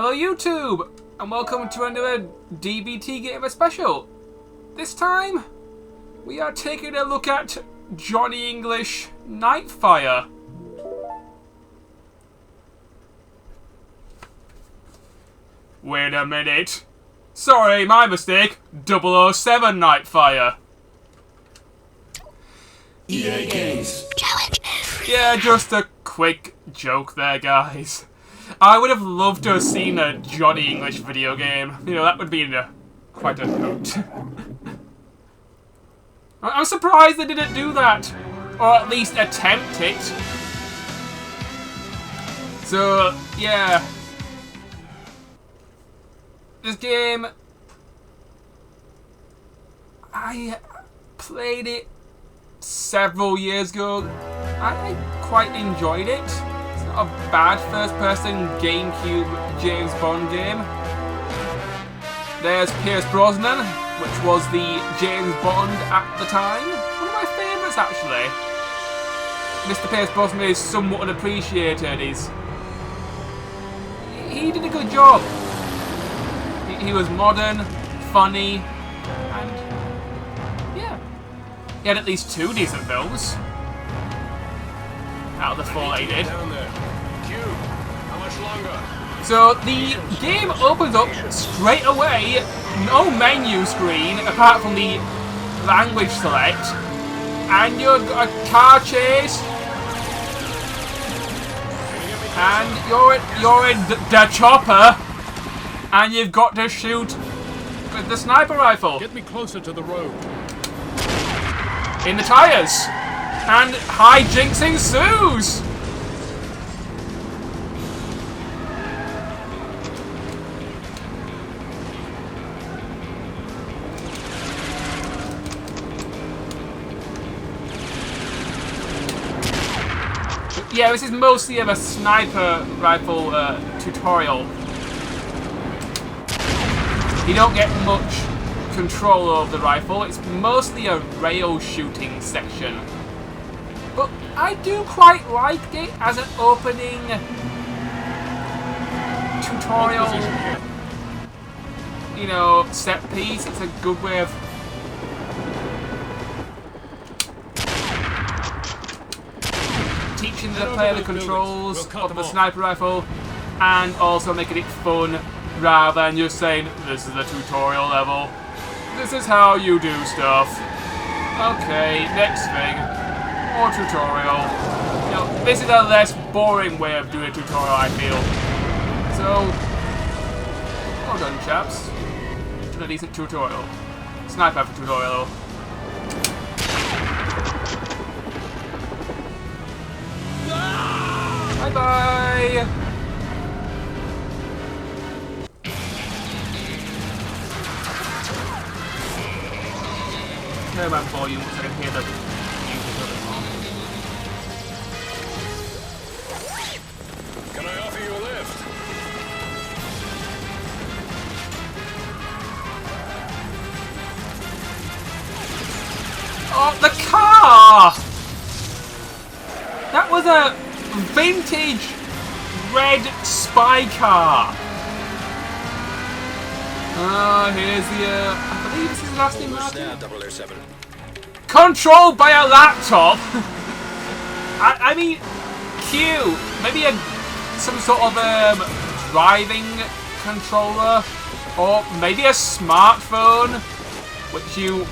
Hello YouTube, and welcome to another DBTGamer special. This time, we are taking a look at Johnny English Nightfire. Wait a minute. Sorry, my mistake. 007 Nightfire. EA Games. Challenge. Yeah, just a quick joke there, guys. I would have loved to have seen a Johnny English video game. You know, that would be quite a hoot. I'm surprised they didn't do that. Or at least attempt it. So, yeah. This game... I played it several years ago. I quite enjoyed it. It's not a bad first-person GameCube James Bond game. There's Pierce Brosnan, which was the James Bond at the time. One of my favourites, actually. Mr. Pierce Brosnan is somewhat unappreciated. He did a good job. He was modern, funny, and yeah. He had at least 2 decent films. Out of the 4 that he did. How much longer? So the game opens up straight away, no menu screen apart from the language select, and you've got a car chase, and you're in the chopper, and you've got to shoot with the sniper rifle. Get me closer to the road. In the tires. And hijinks ensues! Yeah, this is mostly of a sniper rifle tutorial. You don't get much control over the rifle, it's mostly a rail shooting section. But I do quite like it as an opening tutorial, you know, set piece. It's a good way of teaching the player the controls of the sniper rifle and also making it fun rather than just saying, this is a tutorial level. This is how you do stuff. Okay, next thing. More tutorial. You know, this is a less boring way of doing a tutorial, I feel. So, well done, chaps. Done a decent tutorial. Sniper tutorial. Bye bye. Turn about volume so I can hear the. Can I offer you a lift? Oh, the car! That was a vintage red spy car. Here's the, I believe this is the last name, Martin. 007. Controlled by a laptop? I mean, cute. Maybe some sort of driving controller, or maybe a smartphone, which you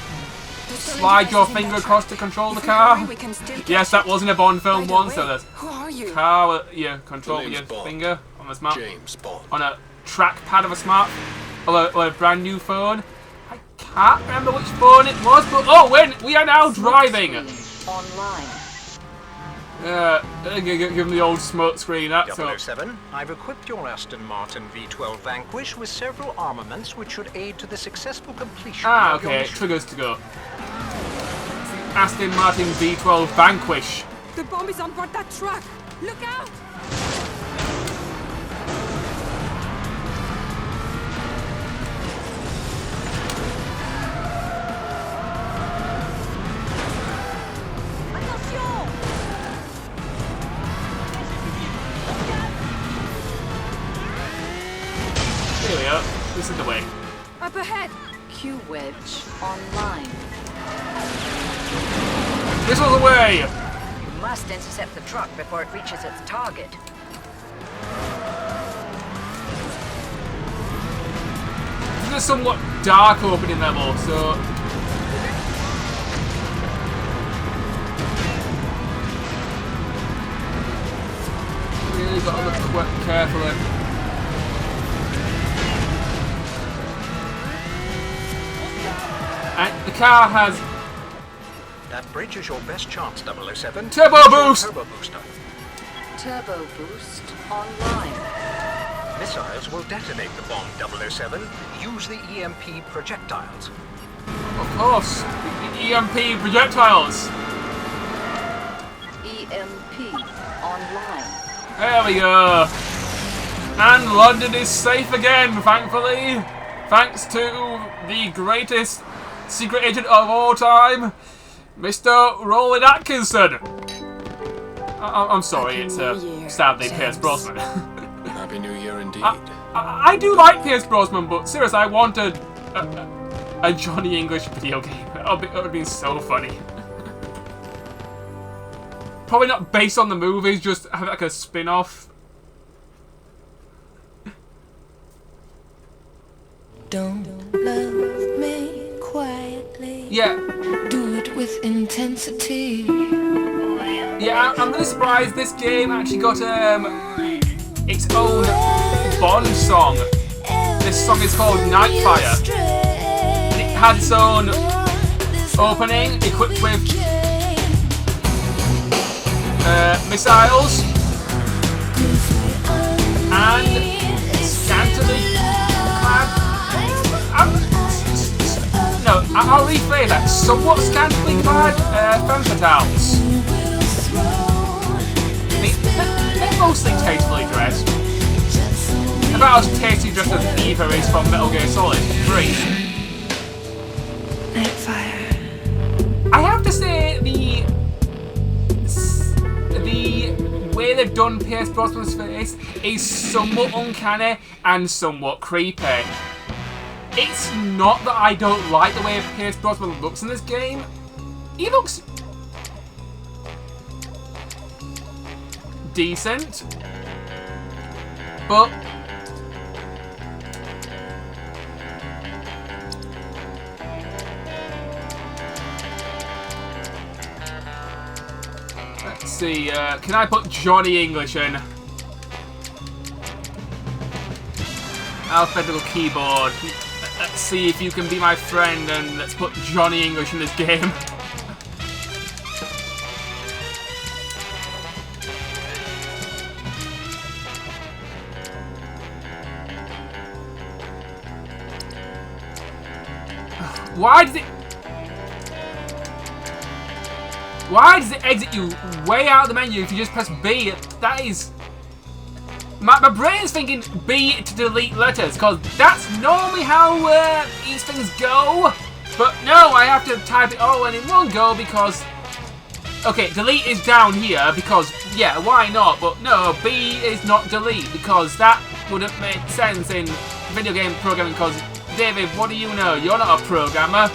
slide your finger across to control the car. Yes, that wasn't a Bond film once, so there's car you control with your finger on a on a trackpad of a or a brand new phone. I can't remember which phone it was, but oh, we are now driving. Online. Give him the old smoke screen. That's 007, I've equipped your Aston Martin V12 Vanquish with several armaments which should aid to the successful completion of your okay, mission. triggers to go. Aston Martin V12 Vanquish. The bomb is on board that truck! Look out! go. This is the way. Up ahead. Q wedge online. This was the way! You must intercept the truck before it reaches its target. This is a somewhat dark opening level, so... Really got to look quite carefully. And the car has That bridge is your best chance, 007. turbo boost! Turbo booster. Turbo boost online. Missiles will detonate the bomb, 007. Use the EMP projectiles. Of course, the EMP projectiles. EMP online. There we go. And London is safe again, thankfully. Thanks to the greatest secret agent of all time, Mr. Roland Atkinson. I'm sorry, it's sadly Pierce Brosnan. Happy New Year indeed. I do like Pierce Brosnan, but seriously, I wanted a Johnny English video game. It would have been so funny. Probably not based on the movies, just have like a spin-off. Don't love me quietly. Yeah. Do it with intensity. Yeah, I'm really surprised this game actually got its own Bond song. This song is called Nightfire. And it had its own opening equipped with missiles and scantily clad. No, I'll rephrase that. Somewhat scantily clad femme fatales. I mean, they're mostly tastefully dressed. About as tasty dressed as Eva is from Metal Gear Solid 3. Nightfire. I have to say, the way they've done Pierce Brosnan's face is somewhat uncanny and somewhat creepy. It's not that I don't like the way Pierce Brosnan looks in this game. He looks decent, but let's see, can I put Johnny English in? Alphabetical keyboard. Let's see if you can be my friend and let's put Johnny English in this game. Why does it exit you way out of the menu if you just press B? That is... My brain's thinking B to delete letters, because that's normally how these things go. But no, I have to type it all in one go because... Okay, delete is down here because, yeah, why not? But no, B is not delete because that wouldn't make sense in video game programming because, David, what do you know? You're not a programmer.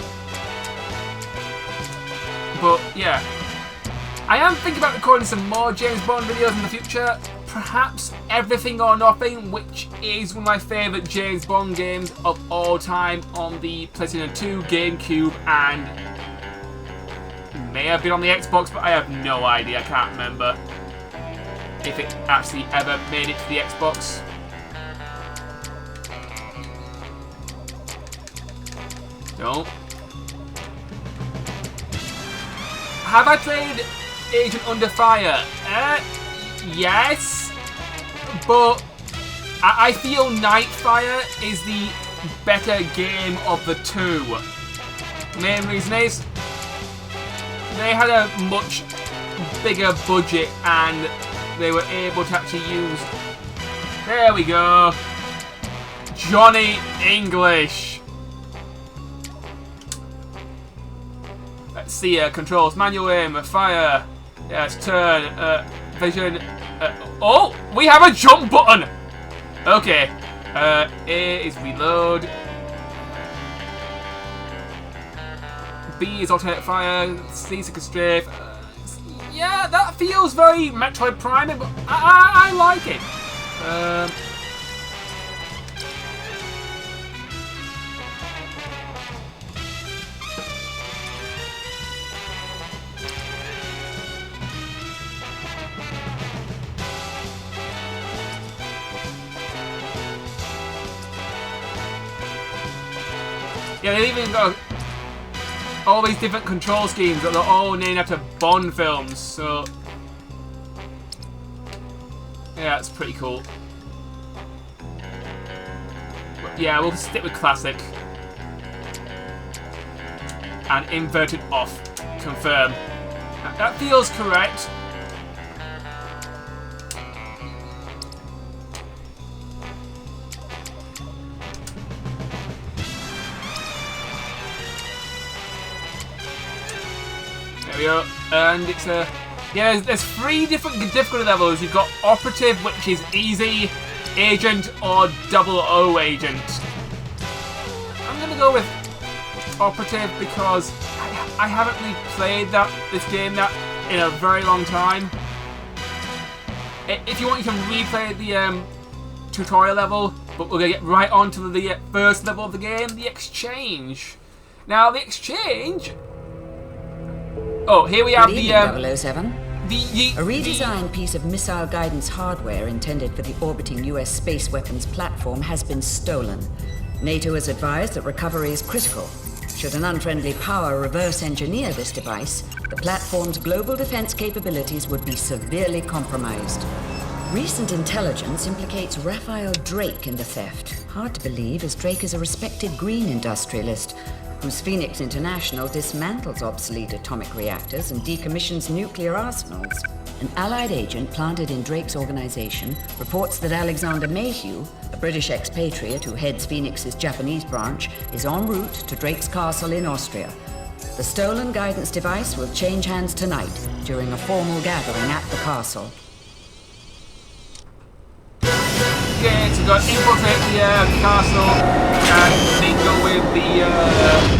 But, yeah. I am thinking about recording some more James Bond videos in the future. Perhaps Everything or Nothing, which is one of my favourite James Bond games of all time on the PlayStation 2, GameCube, and may have been on the Xbox, but I have no idea. I can't remember if it actually ever made it to the Xbox. No. Have I played Agent Under Fire? Yes, but I feel Nightfire is the better game of the two. Main reason is they had a much bigger budget and they were able to actually use... There we go. Johnny English. Let's see, controls, manual aim, fire, yes, turn, vision, oh, we have a jump button! Okay, A is reload. B is alternate fire. C is a strafe. Yeah, that feels very Metroid Prime, but I like it. Yeah, they even got all these different control schemes that are all named after Bond films, so yeah, it's pretty cool. But yeah, we'll stick with classic. And inverted off. Confirm. That feels correct. There we go, and it's a yeah. There's 3 different difficulty levels. You've got operative, which is easy, agent, or 00 agent. I'm gonna go with operative because I haven't really played this game in a very long time. If you want, you can replay the tutorial level, but we're gonna get right on to the first level of the game, the exchange. Now, the exchange. Oh, here we have Good evening, 007. a redesigned piece of missile guidance hardware intended for the orbiting US space weapons platform has been stolen. NATO has advised that recovery is critical. Should an unfriendly power reverse engineer this device, the platform's global defense capabilities would be severely compromised. Recent intelligence implicates Raphael Drake in the theft. Hard to believe, as Drake is a respected green industrialist whose Phoenix International dismantles obsolete atomic reactors and decommissions nuclear arsenals. An Allied agent planted in Drake's organization reports that Alexander Mayhew, a British expatriate who heads Phoenix's Japanese branch, is en route to Drake's castle in Austria. The stolen guidance device will change hands tonight during a formal gathering at the castle. Okay, so we've got infiltrate the castle and mingle with the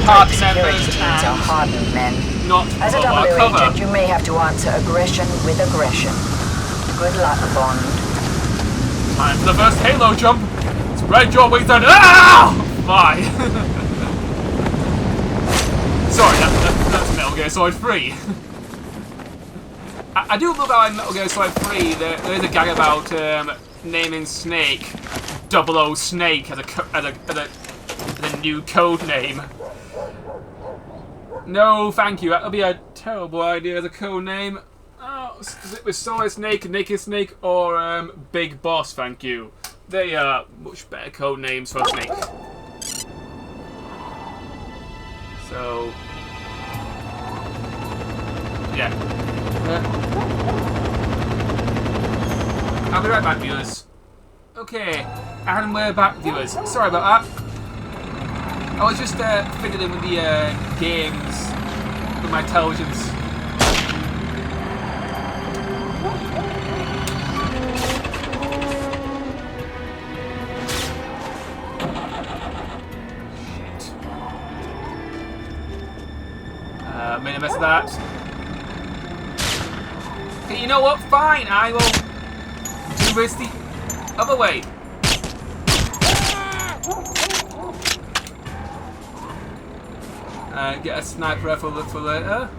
party members Security teams are hardened men. not As a follow our W cover. agent, you may have to answer aggression with aggression. Good luck, Bond. Time for the first Halo jump. Spread your wings and bye. Sorry, that's Metal Gear Solid 3. I do love how in Metal Gear Solid 3 there is a gag about naming Snake 00 Snake as a new code name. No, thank you. That would be a terrible idea as a code name. Oh, is it with Solid Snake, Naked Snake, or Big Boss? Thank you. They are much better code names for Snake. So, yeah. I'll be right back, viewers. Okay, and we're back, viewers. Sorry about that. I was just fiddling with the games with my intelligence. Shit. Made a mess of that. Okay, you know what? Fine, I will do this the other way. Get a sniper rifle for later.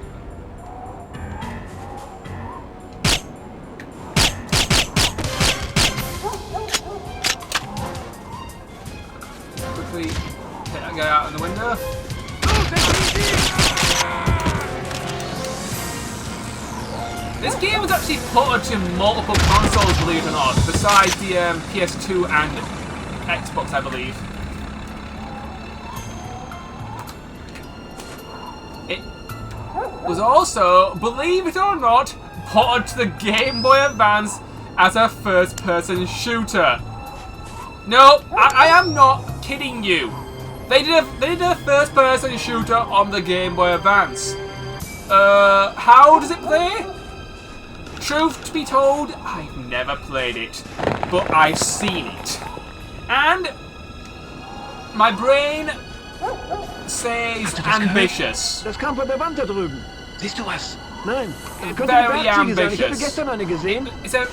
Quickly take that guy out in the window. This game was actually ported to multiple consoles, believe it or not, besides the PS2 and Xbox, I believe. It was also, believe it or not, ported to the Game Boy Advance as a first-person shooter. No, I am not kidding you. They did a first-person shooter on the Game Boy Advance. How does it play? Truth to be told, I've never played it, but I've seen it. And my brain says ambitious. Das kam von der Wand da drüben. Siehst du was? Nein, könnte Very die Bergziege sein. Ich habe ambitious. gestern eine gesehen. So,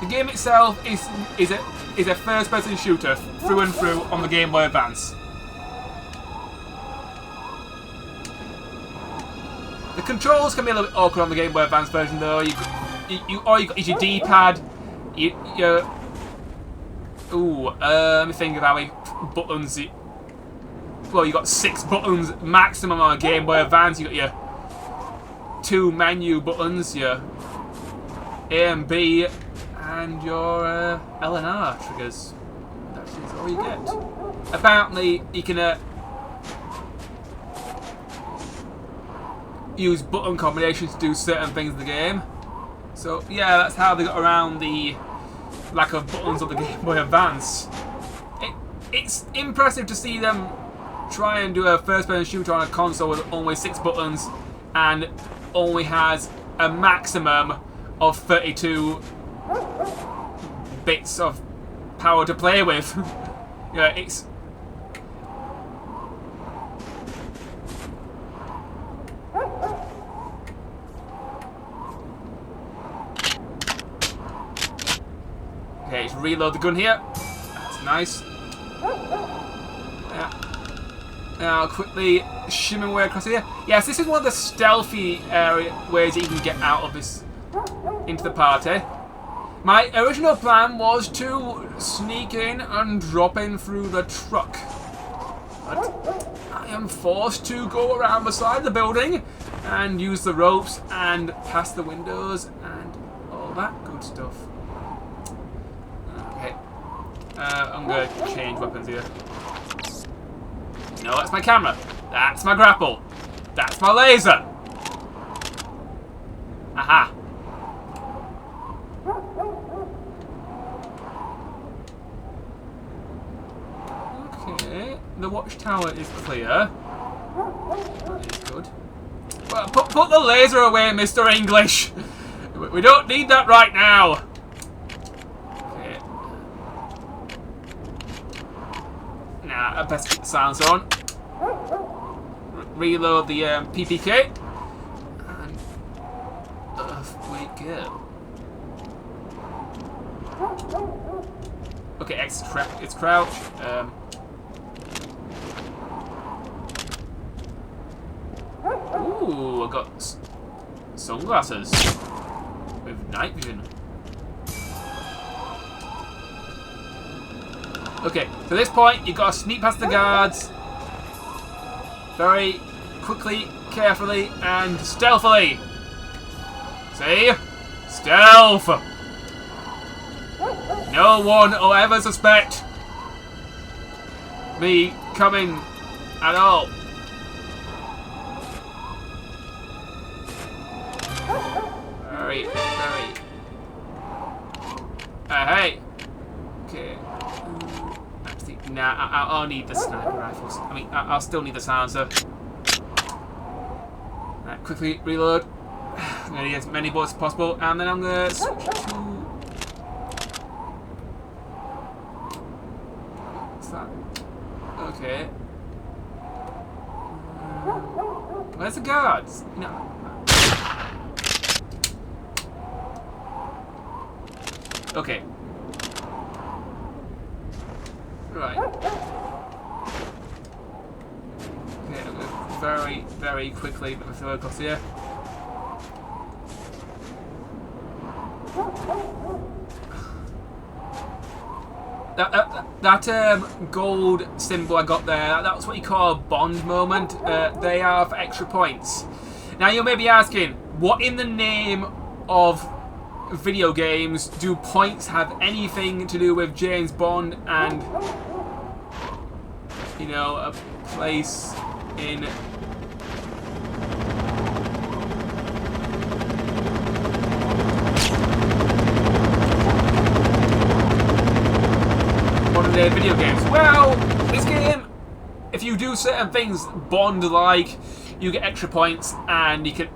the game itself is a first-person shooter through and through on the Game Boy Advance. The controls can be a little bit awkward on the Game Boy Advance version, though. All you got is your D-pad. Let me think of how many buttons. Well, you got 6 buttons maximum on a Game Boy Advance. You got your 2 menu buttons, your A and B, and your L and R triggers. That is all you get. Apparently, you can use button combinations to do certain things in the game. So yeah, that's how they got around the lack of buttons on the Game Boy Advance. It's impressive to see them try and do a first-person shooter on a console with only 6 buttons and only has a maximum of 32 bits of power to play with. Yeah, it's... Okay, let's reload the gun here. That's nice. Yeah. Now, quickly shimmy way across here. Yes, this is one of the stealthy ways that you can get out of this into the party. My original plan was to sneak in and drop in through the truck. But I am forced to go around the side of the building and use the ropes and past the windows and all that good stuff. Okay. I'm going to change weapons here. No, that's my camera. That's my grapple. That's my laser. Aha. Okay, the watchtower is clear. That is good. Well, put the laser away, Mr. English. We don't need that right now. Okay. Nah, I best keep the sounds on. Reload the PPK. And off we go. Okay, it's crouch. Ooh, I got sunglasses with night vision. Okay, to this point, you've got to sneak past the guards very quickly, carefully, and stealthily. See? Stealth! No one will ever suspect me coming at all. Very. Hey. Okay. Actually, nah, I'll need the sniper rifles. I mean, I'll still need the silencer. Right, quickly reload. I'm gonna need as many bullets as possible, and then I'm gonna switch to. What's that? Okay. Where's the guards? No. Okay. Right. Okay, I'm going very quickly throw across here. That gold symbol I got there, that's what you call a bond moment. They are for extra points. Now you may be asking, what in the name of video games do points have anything to do with James Bond and, you know, a place in modern day video games? Well, this game, if you do certain things Bond-like, you get extra points and you can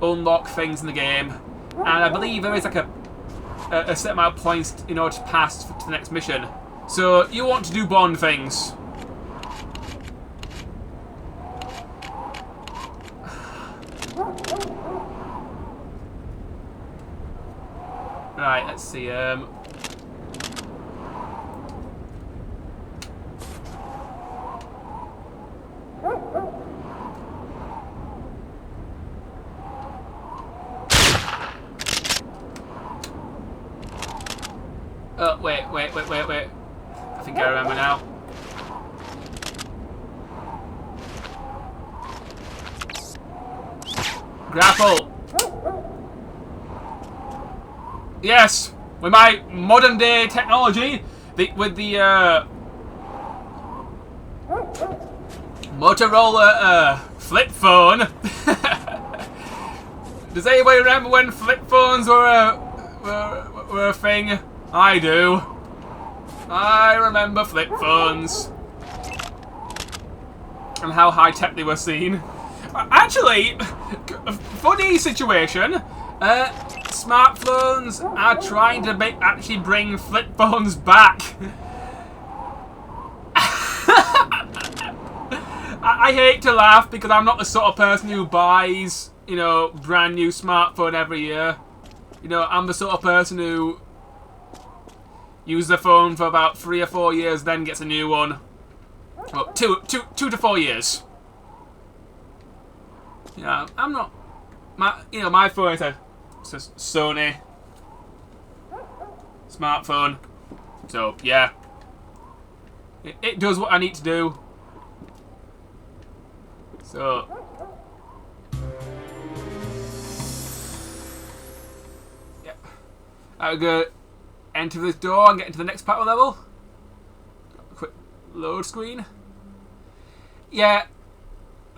unlock things in the game. And I believe there is like a a set amount of points in order to pass to the next mission. So you want to do Bond things. Right, let's see. Oh, wait. I think I remember now. Grapple! Yes! With my modern day technology, with the Motorola flip phone. Does anybody remember when flip phones were a thing? I do. I remember flip phones. And how high tech they were seen. Actually, funny situation. Smartphones are trying to actually bring flip phones back. I hate to laugh because I'm not the sort of person who buys, you know, brand new smartphone every year. You know, I'm the sort of person who uses the phone for about 3 or 4 years, then gets a new one. Well, 2 to 4 years. Yeah, I'm not. My phone is a Sony smartphone, so yeah, it does what I need to do. So yeah, I'll go enter this door and get into the next part of the level. Quick load screen. Yeah.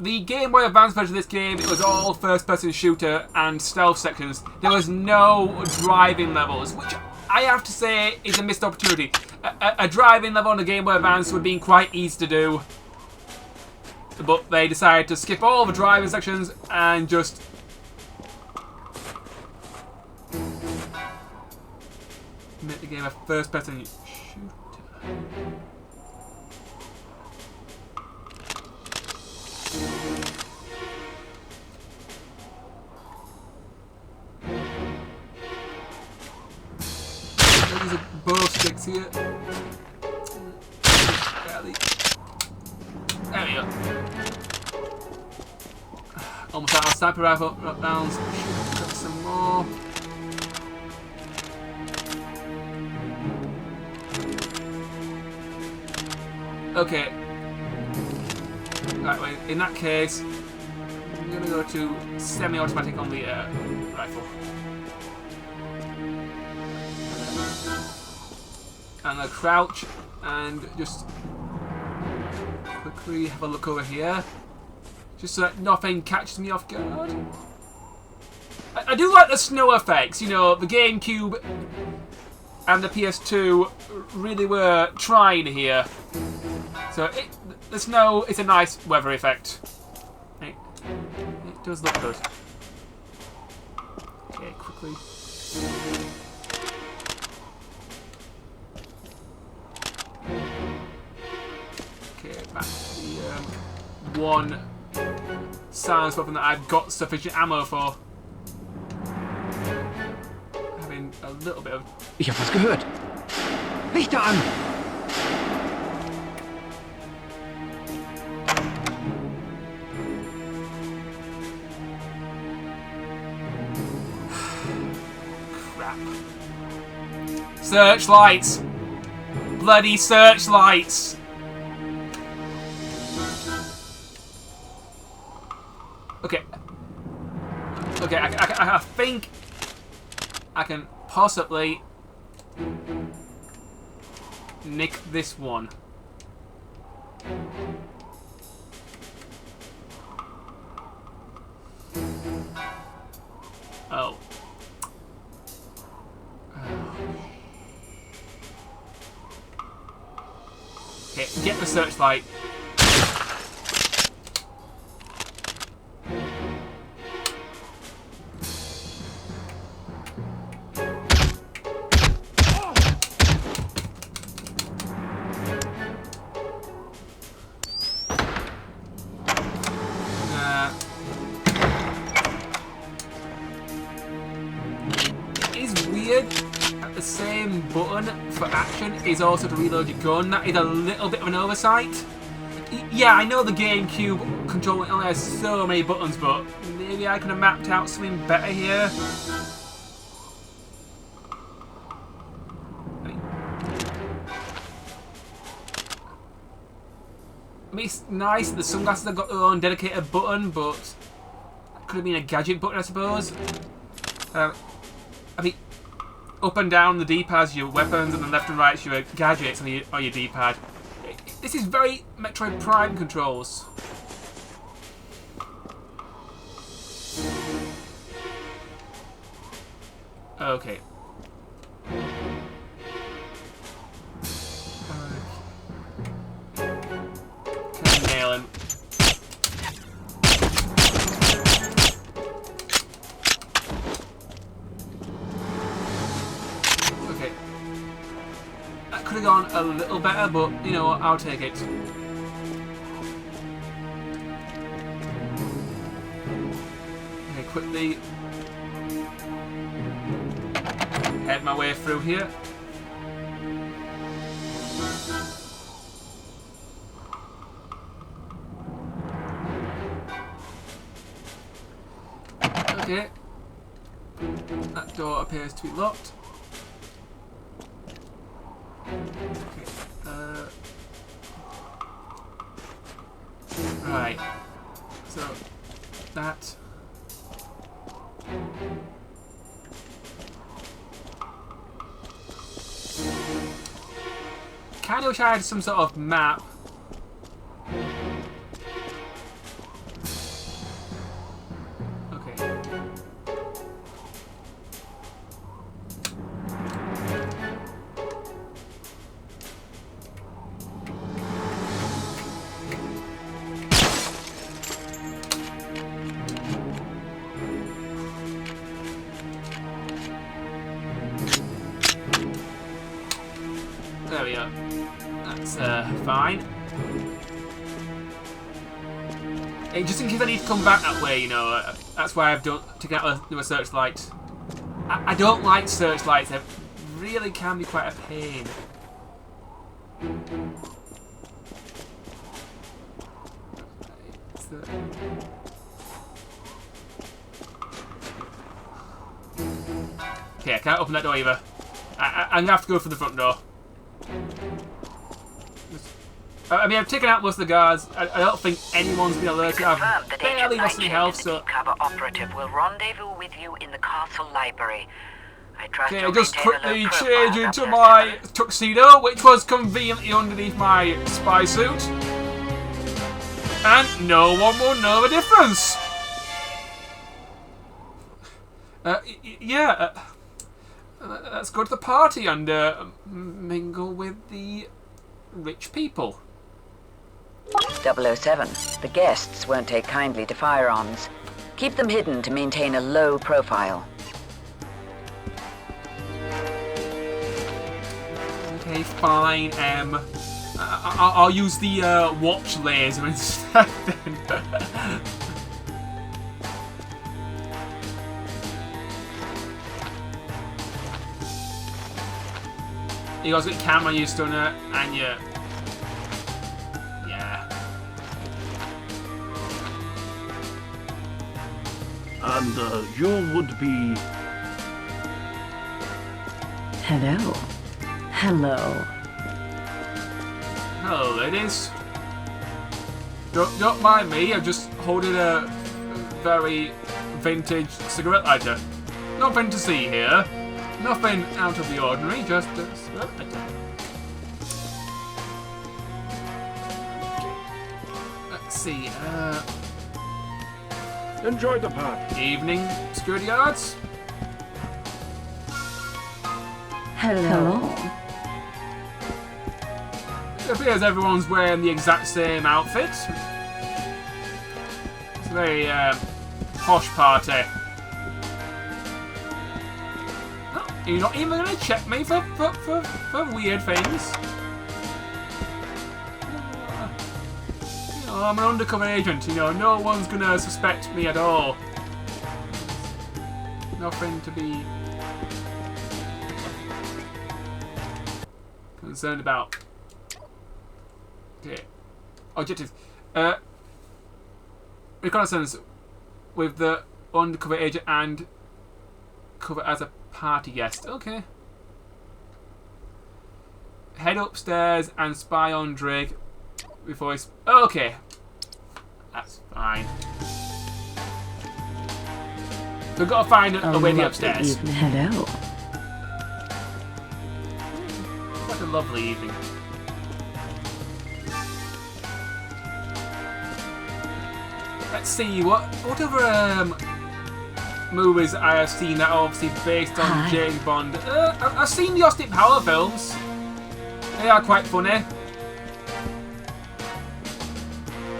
The Game Boy Advance version of this game, it was all first-person shooter and stealth sections. There was no driving levels, which I have to say is a missed opportunity. A driving level on the Game Boy Advance would have been quite easy to do. But they decided to skip all the driving sections and just make the game a first-person shooter. There's a bow sticks here. There we go. Almost out of sniper rifle rounds. Got some more. Okay. Right, wait, in that case, I'm going to go to semi-automatic on the rifle. And I'll crouch and just quickly have a look over here. Just so that nothing catches me off guard. I do like the snow effects, you know, the GameCube and the PS2 really were trying here. So the snow is a nice weather effect. It does look good. Okay, quickly. Okay, back to the one silence weapon that I've got sufficient ammo for. Having a little bit of... Ich hab was gehört. Lichter an! Searchlights! Bloody searchlights! Okay. Okay, I think I can possibly nick this one. Oh. Okay, get the searchlight. the same button for action is also to reload your gun. That is a little bit of an oversight. Yeah, I know the GameCube controller only has so many buttons, but maybe I could have mapped out something better here. I mean, it's nice that the sunglasses have got their own dedicated button, but it could have been a gadget button, I suppose. I mean, up and down the D-pad's your weapons, and then left and right's your gadgets on your D-pad. This is very Metroid Prime controls. Okay. Can nail him. Okay. That could have gone a little better, but you know what, I'll take it. Okay, quickly head my way through here. Okay. That door appears to be locked. Okay. Right. So that. Kind of wish I had some sort of map. Okay. There we go. That's fine. Hey, just in case I need to come back that way, you know, that's why I've taken out the searchlight. I don't like searchlights. They really can be quite a pain. Okay, I can't open that door either. I'm gonna have to go for the front door. I mean, I've taken out most of the guards. I don't think anyone's been alerted. I've barely lost any health, so... The cover operative will rendezvous with you in the castle library. I trust okay, you'll I just maintain a quickly low changed profile into up my there. tuxedo, which was conveniently underneath my spy suit. And no one will know the difference. Yeah, let's go to the party and mingle with the rich people. 007. The guests won't take kindly to firearms. Keep them hidden to maintain a low profile. Okay, fine. I'll use the watch laser instead. Then. You guys got camera, you stunner, and you. Yeah. And you would be... Hello. Hello. Hello, ladies. Don't mind me. I'm just holding a very vintage cigarette lighter. Nothing to see here. Nothing out of the ordinary. Just a cigarette lighter. Let's see. Enjoy the party. Evening, security guards. Hello. It appears everyone's wearing the exact same outfit. It's a very posh party. Oh, you're not even going to check me for weird things. You know, I'm an undercover agent. You know, no one's going to suspect me at all. Nothing to be. concerned about. Okay. Objectives. Reconnaissance with the undercover agent and cover as a party guest. Okay. Head upstairs and spy on Drake before he's... Okay. That's fine. We've got to find a way upstairs. Hello. What a lovely evening. Let's see, what other movies I have seen that are obviously based on James Bond. I've seen the Austin Power films. They are quite funny.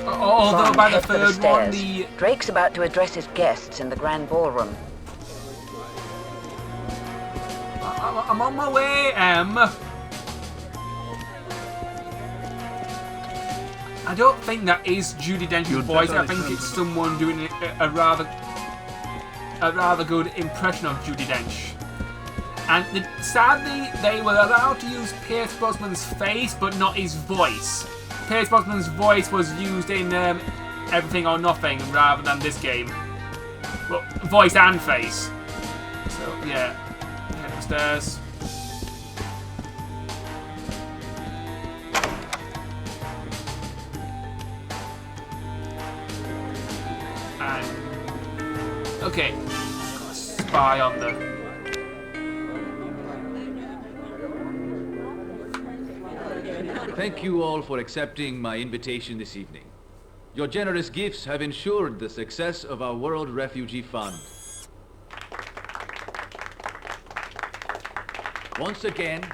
Although Bond, by the head for third one, stairs. Drake's about to address his guests in the grand ballroom. I'm on my way, I don't think that is Judi Dench's voice. I think it's someone doing a rather good impression of Judi Dench. And sadly, they were allowed to use Pierce Brosnan's face, but not his voice. Pierce Brosnan's voice was used in Everything or Nothing rather than this game. Well, voice and face. So yeah, head upstairs. And okay, got a spy on the. Thank you all for accepting my invitation this evening. Your generous gifts have ensured the success of our World Refugee Fund. Once again,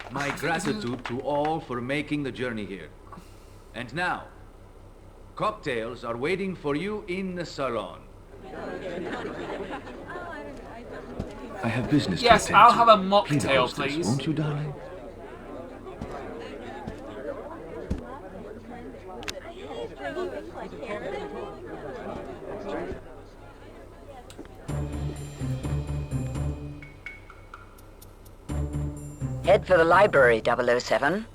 my gratitude to all for making the journey here. And now, cocktails are waiting for you in the salon. I have business. Yes, I'll have a mocktail, please. Won't you, darling? Head for the library, 007.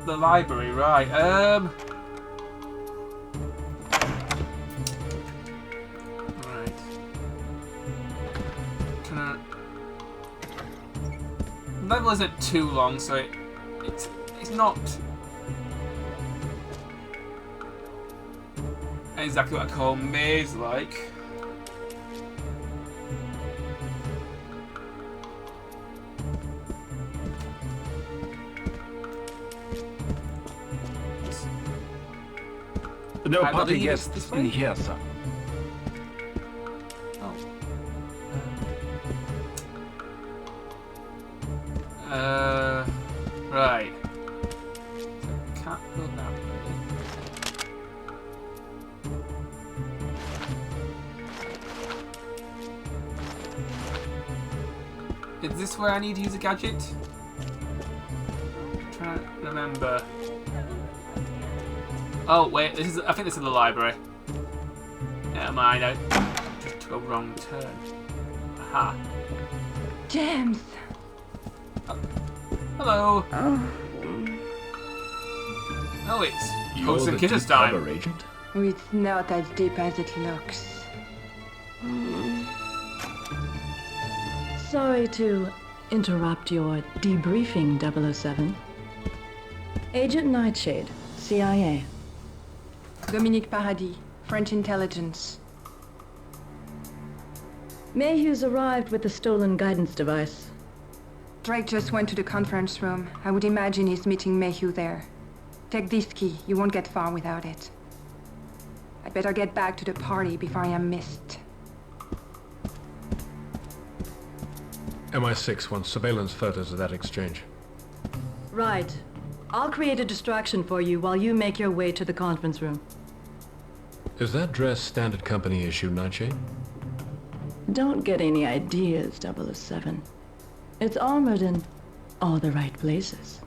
The library, right. Right. Can I... Level isn't too long, so it's not exactly what I call maze-like. No I party believe it's guests this way. in here, sir. Right. Can't go that way. Is this where I need to use a gadget? I'm trying to remember. Oh wait, this is. I think this is the library. Never mind. I just took a wrong turn. Aha. James! Hello. Oh, it's Post and Kitter's time. Agent? Oh, it's not as deep as it looks. Sorry to interrupt your debriefing, 007. Agent Nightshade, CIA. Dominique Paradis, French intelligence. Mayhew's arrived with the stolen guidance device. Drake just went to the conference room. I would imagine he's meeting Mayhew there. Take this key. You won't get far without it. I'd better get back to the party before I am missed. MI6 wants surveillance photos of that exchange. Right. I'll create a distraction for you while you make your way to the conference room. Is that dress standard company issue, Nightshade? Don't get any ideas, 007. It's armored in all the right places.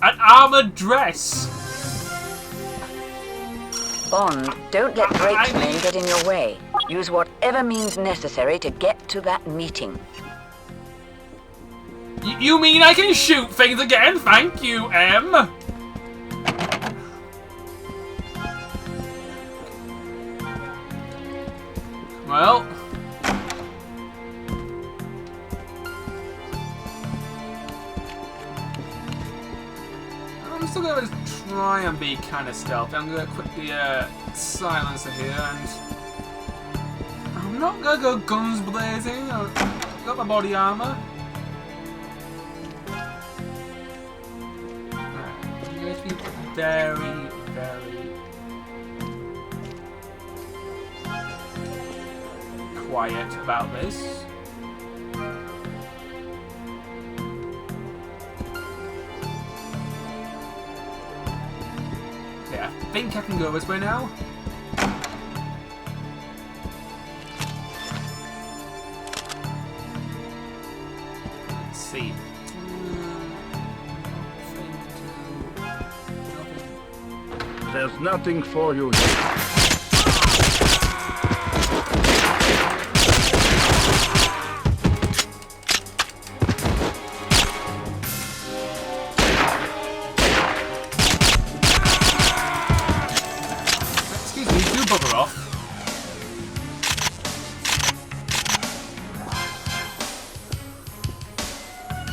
An armored dress. Bond, don't let Drake's men get in your way. Use whatever means necessary to get to that meeting. You mean I can shoot things again? Thank you, M. Well. I'm still going to try and be kind of stealthy. I'm going to quickly silencer here, and I'm not going to go guns blazing. I've got my body armor. Right. I'm going to be very, very quiet about this. Okay, I think I can go this way now. Let's see. There's nothing for you here.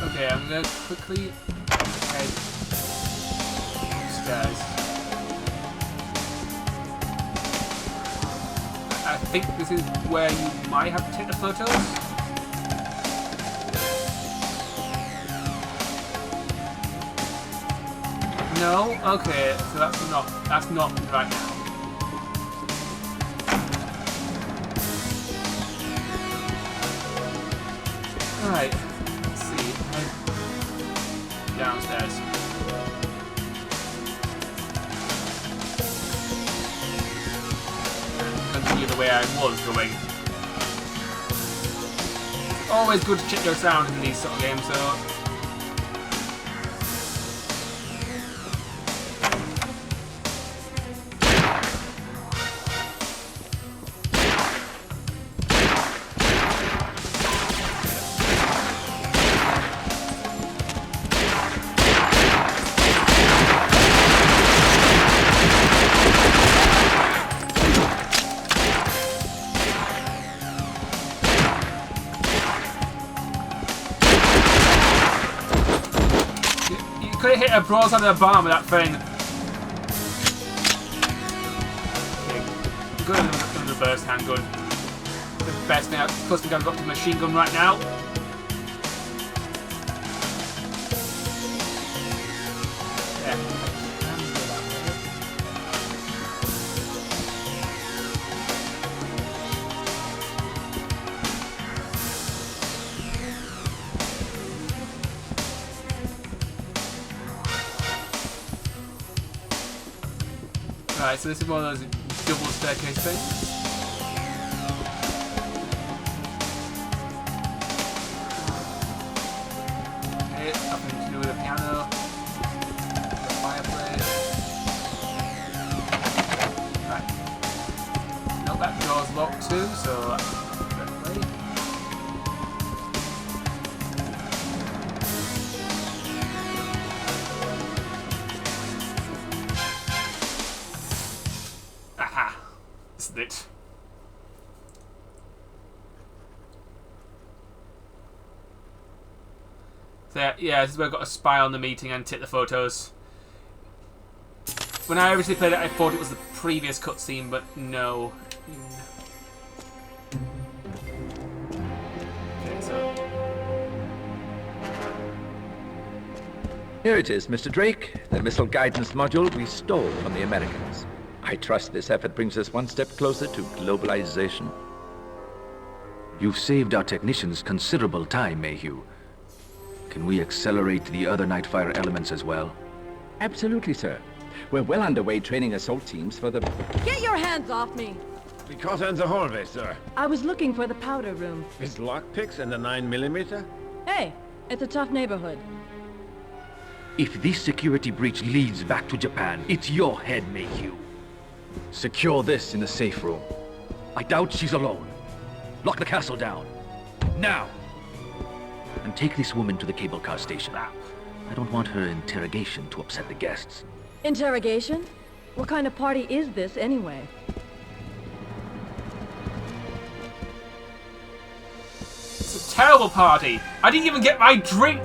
Okay, I'm gonna quickly head upstairs. I think this is where you might have to take the photos. No? Okay, so that's not right now. Alright, let's see. Head downstairs. And continue the way I was going. Always good to check your sound in these sort of games, so. Could have hit a broadside of the bomb with that thing. Okay, good on the burst handgun. The best thing. Plus, we got the machine gun right now. Yeah. Right, so this is one of those double staircase things. Okay, nothing to do with the piano. The fireplace. Right. Nope, that door's locked too, so that's great. Aha! Isn't it? So yeah, this is where I've got to spy on the meeting and take the photos. When I originally played it, I thought it was the previous cutscene, but no. Okay, so Here it is, Mr. Drake, the missile guidance module we stole from the Americans. I trust this effort brings us one step closer to globalization. You've saved our technicians considerable time, Mayhew. Can we accelerate the other Nightfire elements as well? Absolutely, sir. We're well underway training assault teams for the... Get your hands off me! We caught her in the hallway, sir. I was looking for the powder room. With lockpicks and a 9mm? Hey, it's a tough neighborhood. If this security breach leads back to Japan, it's your head, Mayhew. Secure this in the safe room. I doubt she's alone. Lock the castle down. Now! And take this woman to the cable car station. I don't want her interrogation to upset the guests. Interrogation? What kind of party is this, anyway? It's a terrible party. I didn't even get my drink.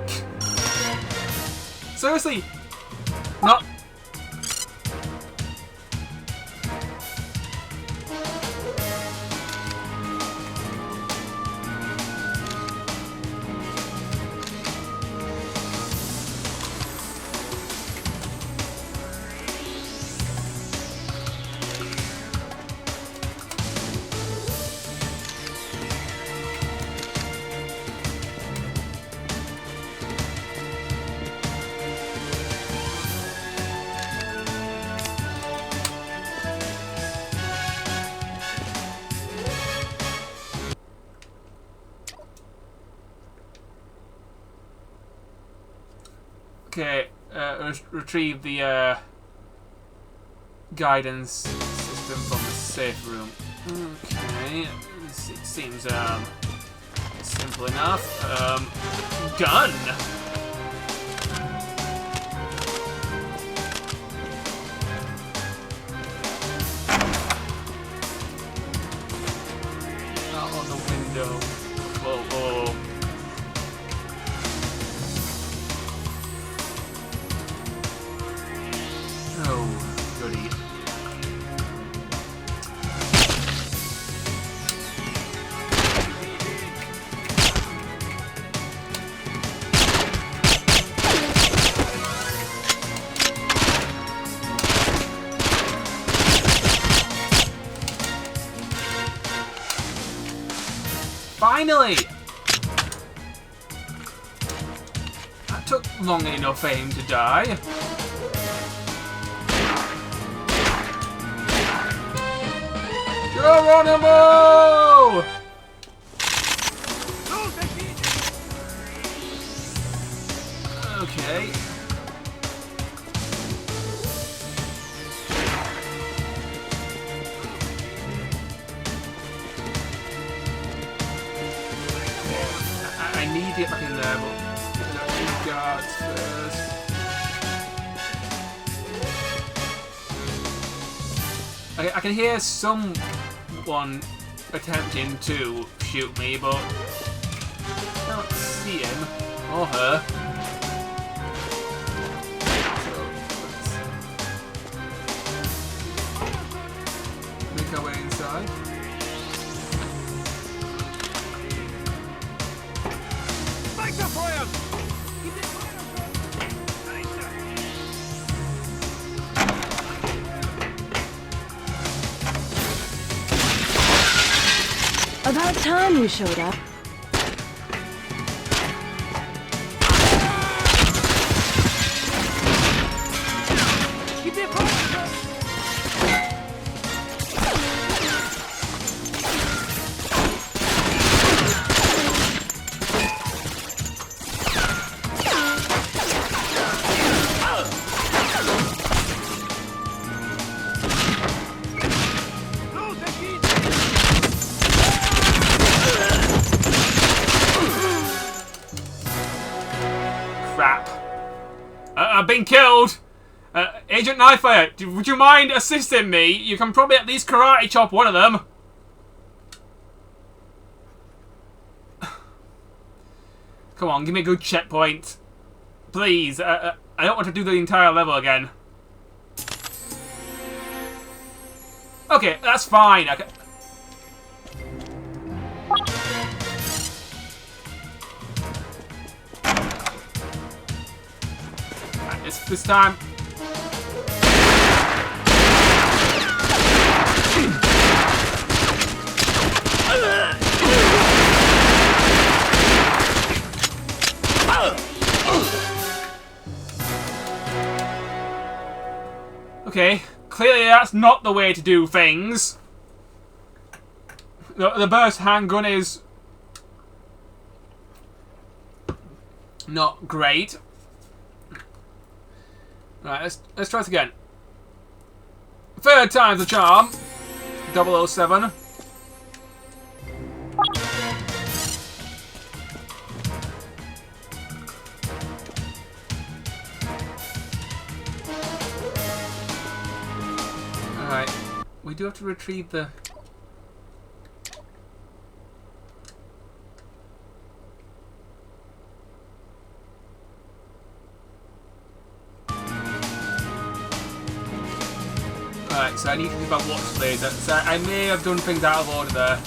Seriously. Not... Okay, retrieve the guidance system from the safe room. Okay, it seems simple enough. Done. Not on the window. Oh. Oh, goody. Finally! That took long enough for him to die. Geronimo! Okay. I need to get back in there, but I need guards first. I can hear someone attempting to shoot me, but I don't see him or her. So let's make our way inside. About time you showed up. Crap. I've been killed! Agent Nightfire, would you mind assisting me? You can probably at least karate chop one of them. Come on, give me a good checkpoint. Please, I don't want to do the entire level again. Okay, that's fine. This time. Okay, clearly that's not the way to do things. The burst handgun is not great. Right, let's try this again. Third time's the charm. 007. Alright. We do have to retrieve the... Alright, so I need to think about what's laser. So I may have done things out of order there.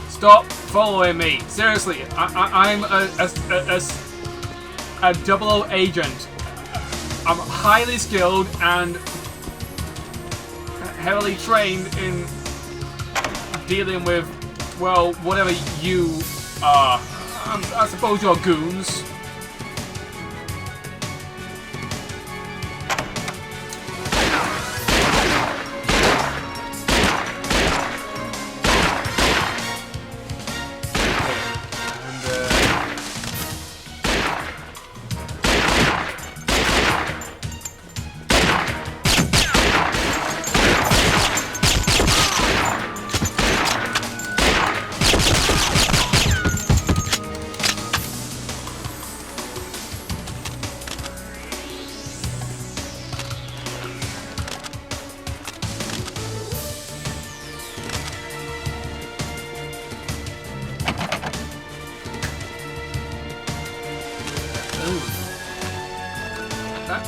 Stop following me. Seriously, I'm a 00 agent. I'm highly skilled and heavily trained in dealing with, well, whatever you are. I suppose you're goons.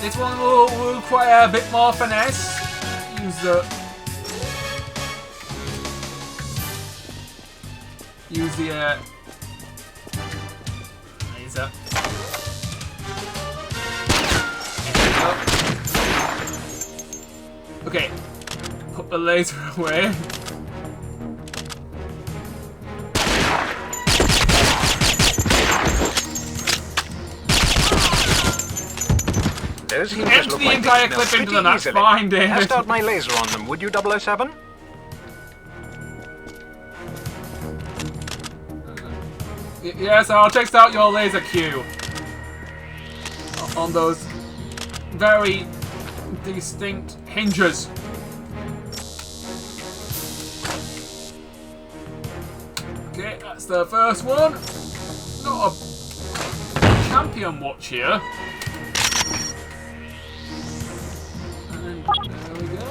This one will require a bit more finesse. Use the laser. Okay, put the laser away. Those hinges Empty look the like entire they clip smell into pretty them, that's easily. fine, David. Test out my laser on them, would you, 007? Yes, I'll test out your laser Q on those very distinct hinges. Okay, that's the first one. Not a champion watch here. And there we go.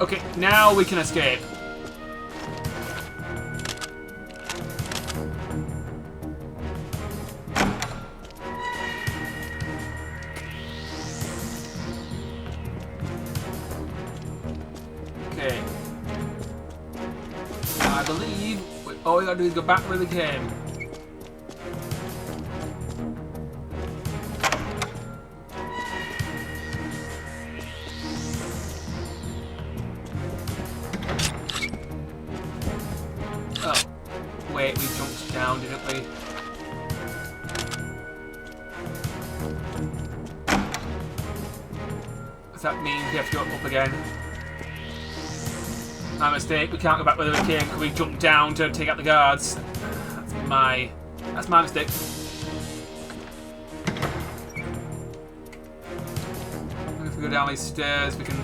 Okay, now we can escape. Okay. I believe all we gotta do is go back where we came. Oh. Wait, we jumped down, didn't we? Does that mean we have to go up again? My mistake, we can't go back where we came because we jumped down to take out the guards. That's my mistake. If we go down these stairs, we can...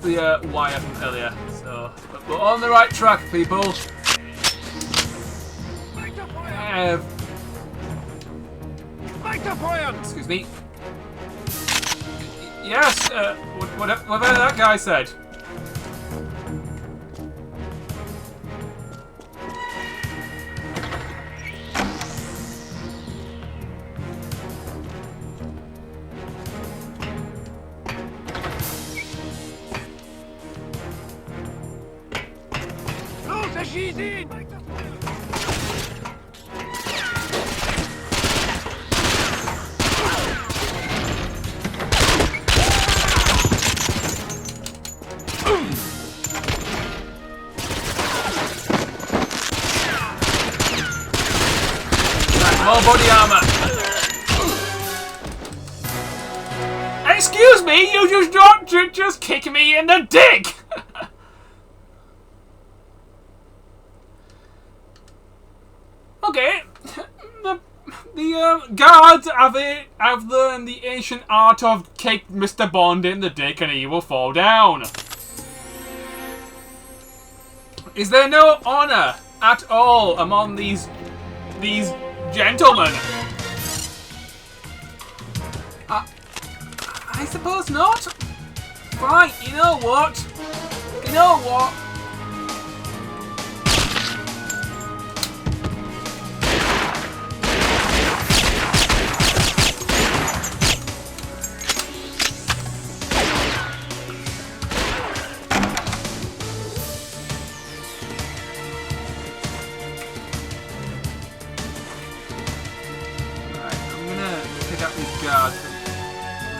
the wire from earlier. So we're on the right track, people. Excuse me. Yes, whatever that guy said. More body armor. Excuse me, you just kick me in the dick. Okay, the guards have learned the ancient art of kick Mr. Bond in the dick and he will fall down. Is there no honor at all among these gentlemen? I suppose not. Fine, you know what? Guards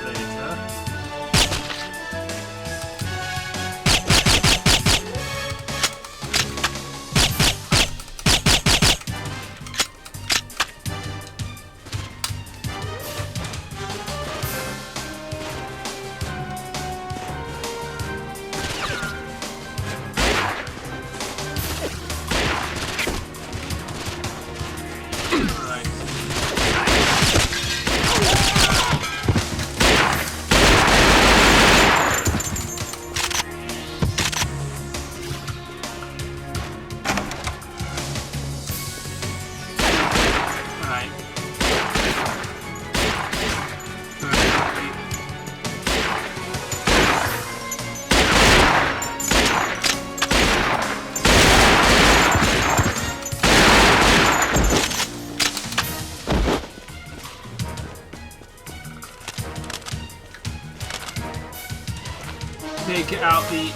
later. Take out the...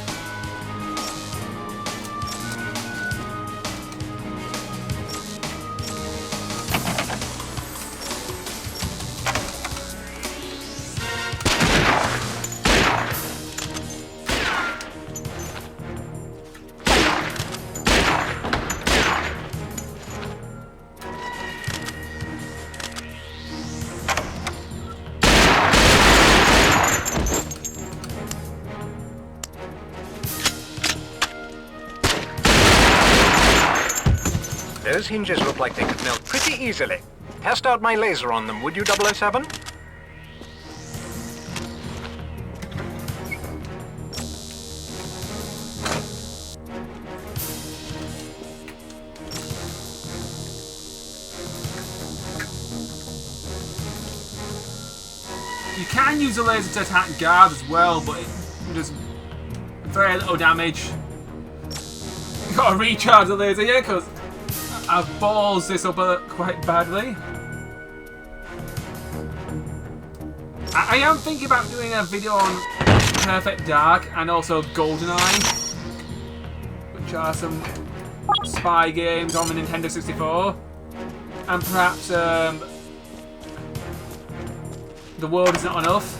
Those hinges look like they could melt pretty easily. Test out my laser on them, would you, 007? You can use a laser to attack guards as well, but it does very little damage. You gotta recharge the laser here, because I've balls this up quite badly. I am thinking about doing a video on Perfect Dark and also GoldenEye, which are some spy games on the Nintendo 64, and perhaps The World Is Not Enough.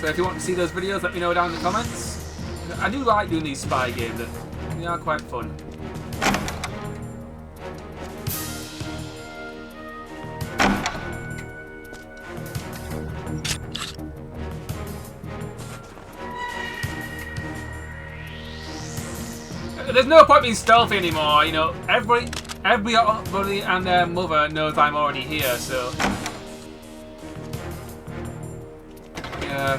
So if you want to see those videos, let me know down in the comments. I do like doing these spy games, they are quite fun. There's no point being stealthy anymore, you know, everybody and their mother knows I'm already here, so... Yeah.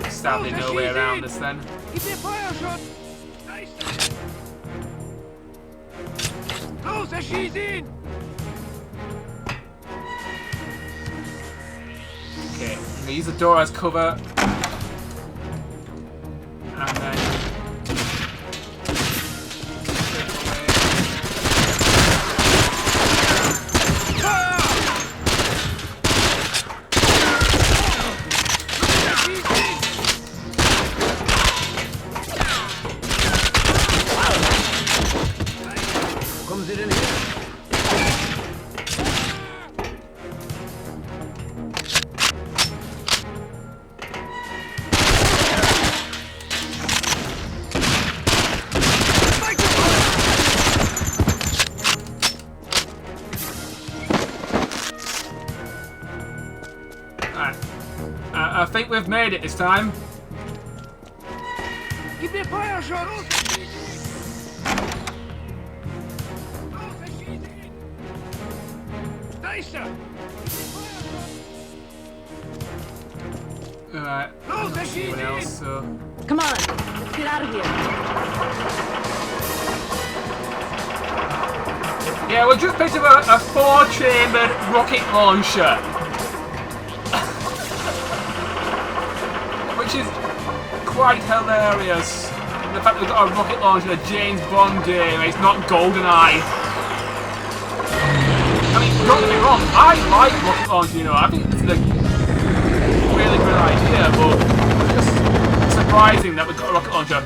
There's sadly no way around this then. Okay, I'm gonna use the door as cover. And then I think we've made it this time. Give me a fire shot! Alright. Anyone else? So. Come on, let's get out of here. Yeah, we just picked up a 4-chambered rocket launcher. Which is quite hilarious. The fact that we've got a rocket launcher in a James Bond game, it's not GoldenEye. I mean, don't get me wrong, I like rocket launcher, you know, I think it's a really good idea, but it's just surprising that we've got a rocket launcher.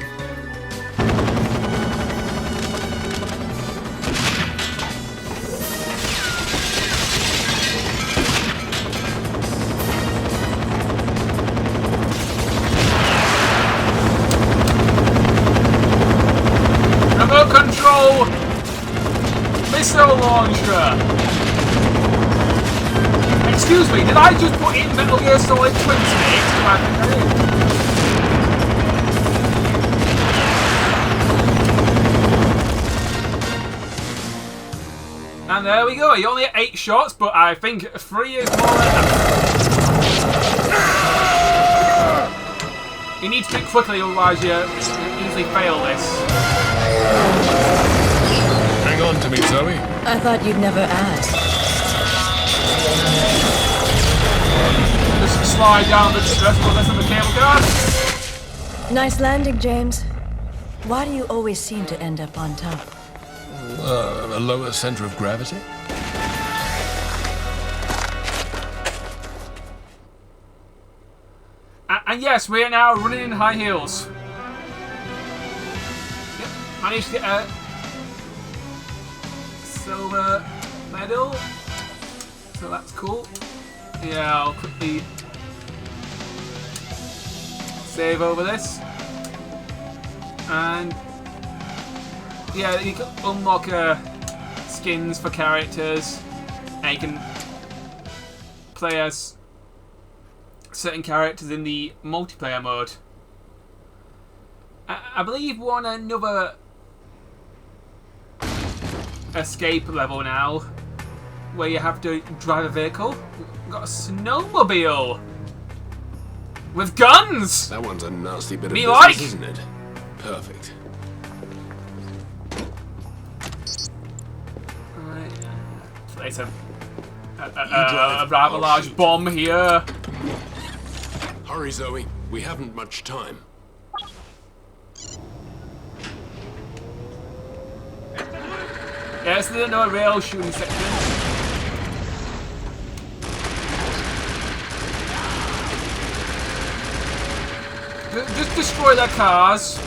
Remote control missile launcher. Excuse me, did I just put in Metal Gear Solid Twin Snakes? And there we go. You only get 8 shots, but I think 3 is more than enough. You need to think quickly, otherwise you easily fail this. Hang on to me, Zoe. I thought you'd never ask. Just slide down the stressful list of the cable car. Nice landing, James. Why do you always seem to end up on top? A lower center of gravity? And yes, we are now running in high heels. Yep, managed to get a silver medal. So that's cool. Yeah, I'll quickly save over this. And yeah, you can unlock skins for characters, and you can play as certain characters in the multiplayer mode. I believe we're on another escape level now, where you have to drive a vehicle. We've got a snowmobile with guns. That one's a nasty bit of Me business, like. isn't it? Perfect. Alright. Place a rather large bomb here. Hurry, Zoe. We haven't much time. Yeah, this is no real shooting section. Just destroy their cars.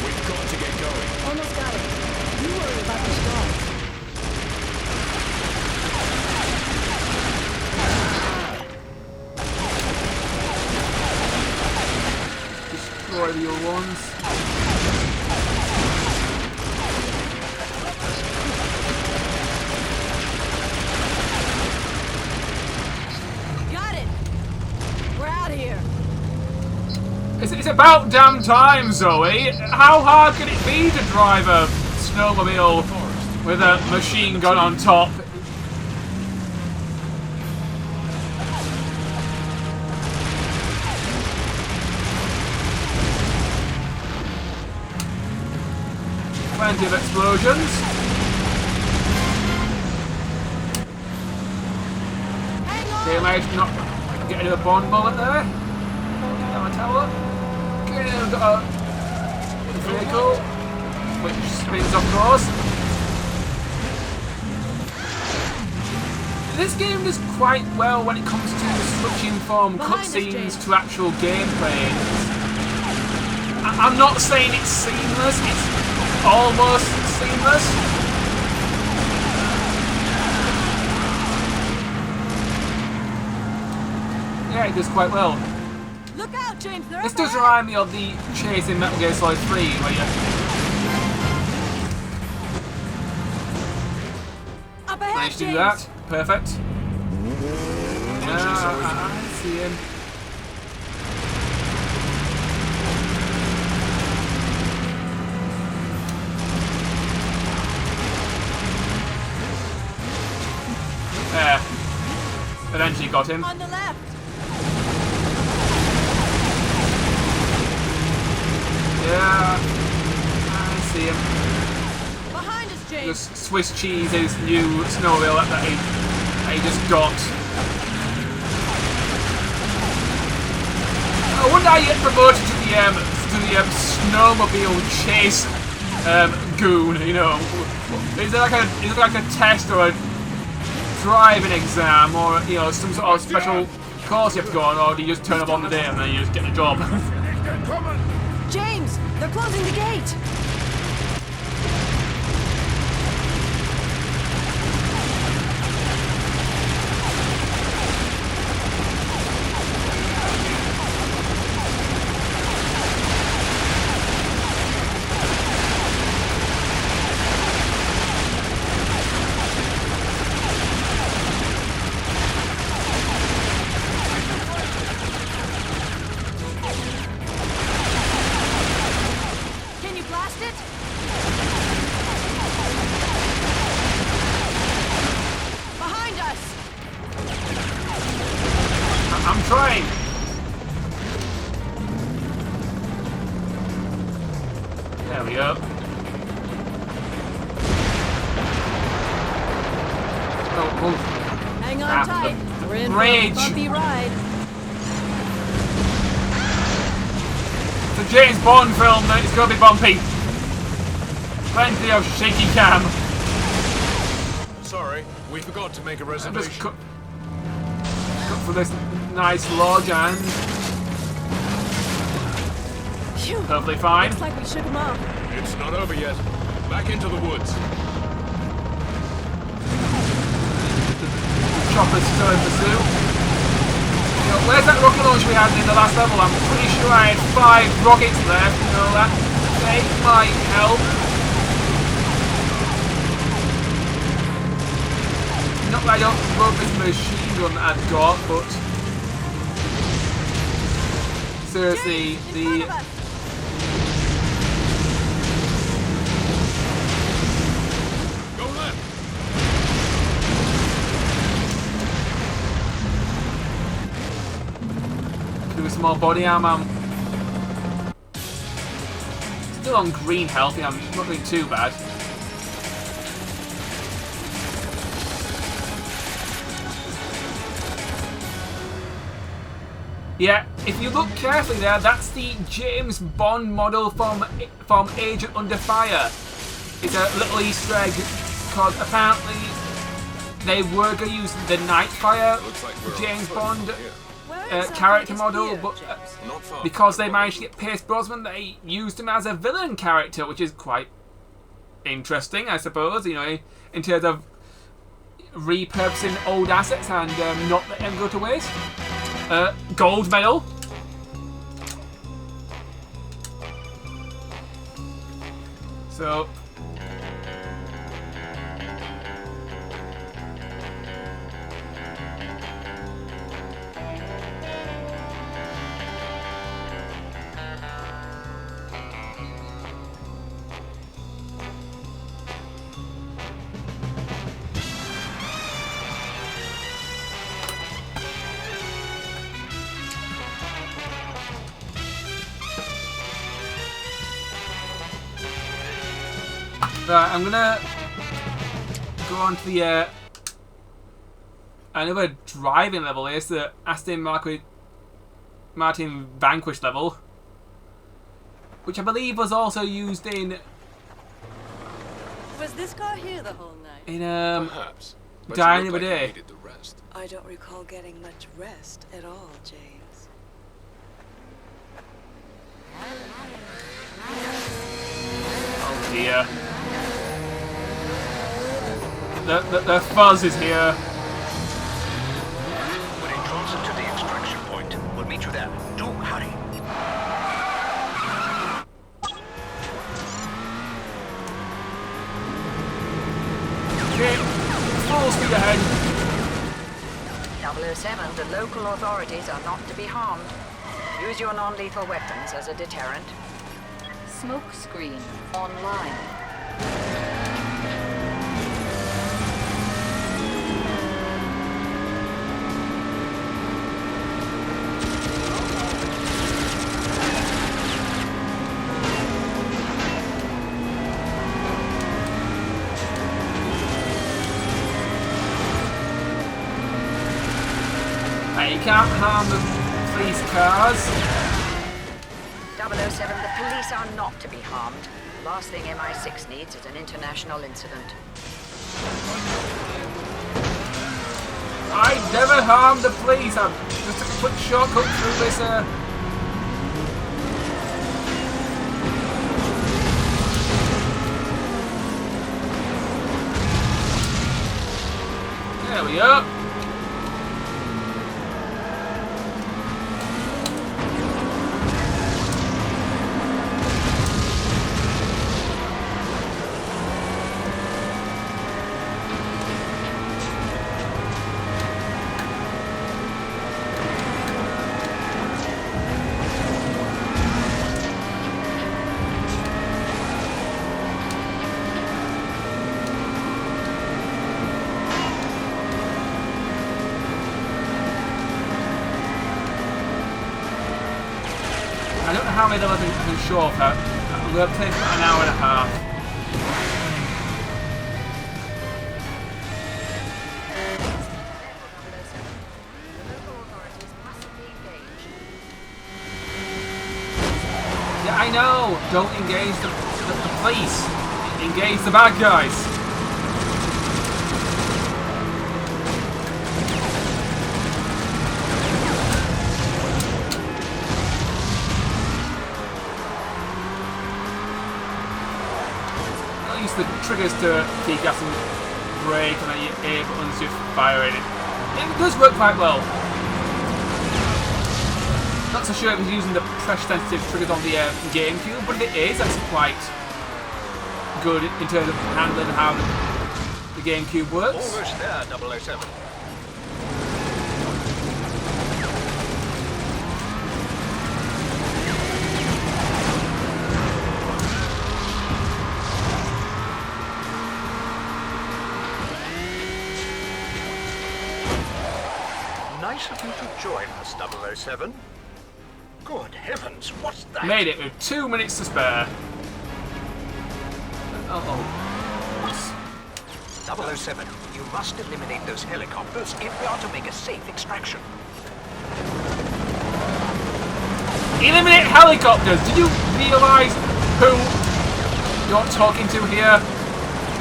We've got to get going. Almost got it. You worry about the stars. destroy the other ones. Got it. We're out of here. It's about damn time, Zoe. How hard can it be to drive a snowmobile with a machine gun on top? Plenty of explosions. Okay, I managed to not get into a bond bullet there. Down the tower. Okay, we've got a vehicle, which spins off course. This game does quite well when it comes to switching from cutscenes to actual gameplay. I'm not saying it's seamless, it's almost seamless. Yeah, it does quite well. Look out, James! This does remind me of the chase in Metal Gear Solid 3, where you... Up ahead, managed to do James. that. Perfect. Yeah, I see him. There. Eventually got him. On the left. Yeah. I see him. Behind us, James. Just Swiss cheese his new snowmobile that he just got. I wonder how you get promoted to the snowmobile chase goon. You know, is it like a test or a driving exam, or you know, some sort of special course you have to go on, or do you just turn up on the day and then you just get the job? James, they're closing the gate. I'm trying. There we go. Oh. Hang on tight. We're in for a bumpy ride. It's a James Bond film, it's going to be bumpy. Plenty of shaky cam. Sorry, we forgot to make a reservation. Just cut for this nice lodge and perfectly fine. Looks like we shook him off. It's not over yet. Back into the woods. Chopper's still in pursuit. You know, where's that rocket launch we had in the last level? I'm pretty sure I had 5 rockets left. You know, that they might help. Not that I don't love this machine gun that I've got, but seriously, Go left. do some more body armor. Still on green health, yeah, I'm not doing too bad. Yeah, if you look carefully there, that's the James Bond model from Agent Under Fire. It's a little Easter egg because apparently they were going to use the Nightfire James Bond character model, but because they managed to get Pierce Brosnan, they used him as a villain character, which is quite interesting, I suppose. You know, in terms of repurposing old assets and not letting them go to waste. Gold medal. So. Right, I'm gonna go on to the another driving level. It's the Aston Martin Vanquish level, which I believe was also used in. Was this car here the whole night? In Perhaps. Die Another Day. Needed the rest. I don't recall getting much rest at all, James. Oh dear. The fuzz is here. We're in transit to the extraction point. We'll meet you there. Do hurry. Okay, full speed ahead. 007, the local authorities are not to be harmed. Use your non-lethal weapons as a deterrent. Smoke screen online. You can't harm the police cars. 007, the police are not to be harmed. Last thing MI6 needs is an international incident. I never harmed the police. I just took a quick shortcut through this. There we go. I don't know how many levels I can show off. I'm going to play for an hour and a half. Yeah, I know. Don't engage the police. Engage the bad guys. I'll use the triggers to key gas and brake, and then your A buttons to fire it. It does work quite well. Not so sure if he's using the pressure-sensitive triggers on the GameCube, but if it is, that's quite good in terms of handling how the GameCube works. Almost there, 007. Nice of you to join us, 007. Good heavens, what's that? Made it with 2 minutes to spare. Uh-oh. 007, you must eliminate those helicopters if we are to make a safe extraction. Eliminate helicopters! Did you realise who you're talking to here?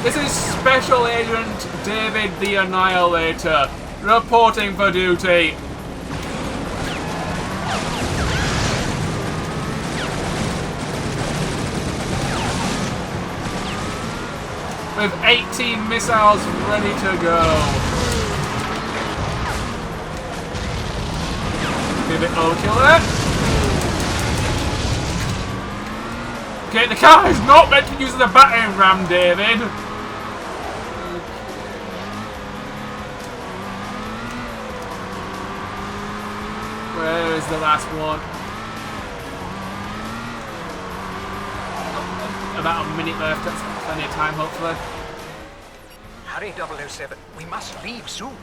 This is Special Agent David the Annihilator, reporting for duty. With 18 missiles ready to go. Be a bit overkill there. Okay, the car is not meant to be used as a battering ram, David. Where is the last one? About a minute left. That's plenty of time, hopefully. Hurry, 007. We must leave soon.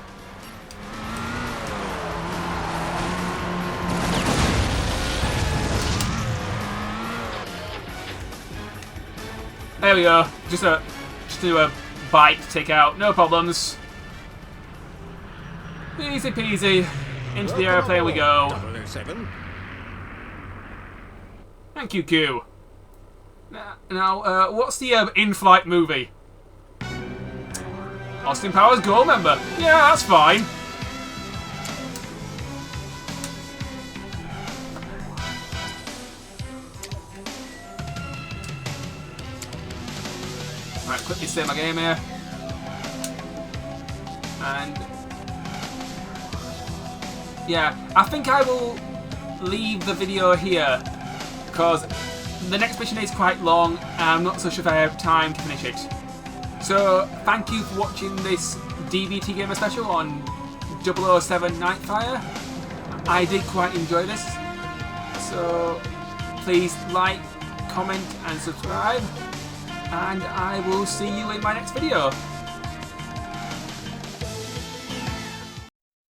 There we go. Just do a bite to take out. No problems. Easy peasy. Into the airplane we go. 007. Thank you, Q. Now, what's the in-flight movie? Austin Powers Gold Member. Yeah, that's fine. Right, quickly save my game here. And yeah, I think I will leave the video here because the next mission is quite long and I'm not so sure if I have time to finish it. So thank you for watching this DBTGamer special on 007 Nightfire. I did quite enjoy this. So please like, comment and subscribe. And I will see you in my next video.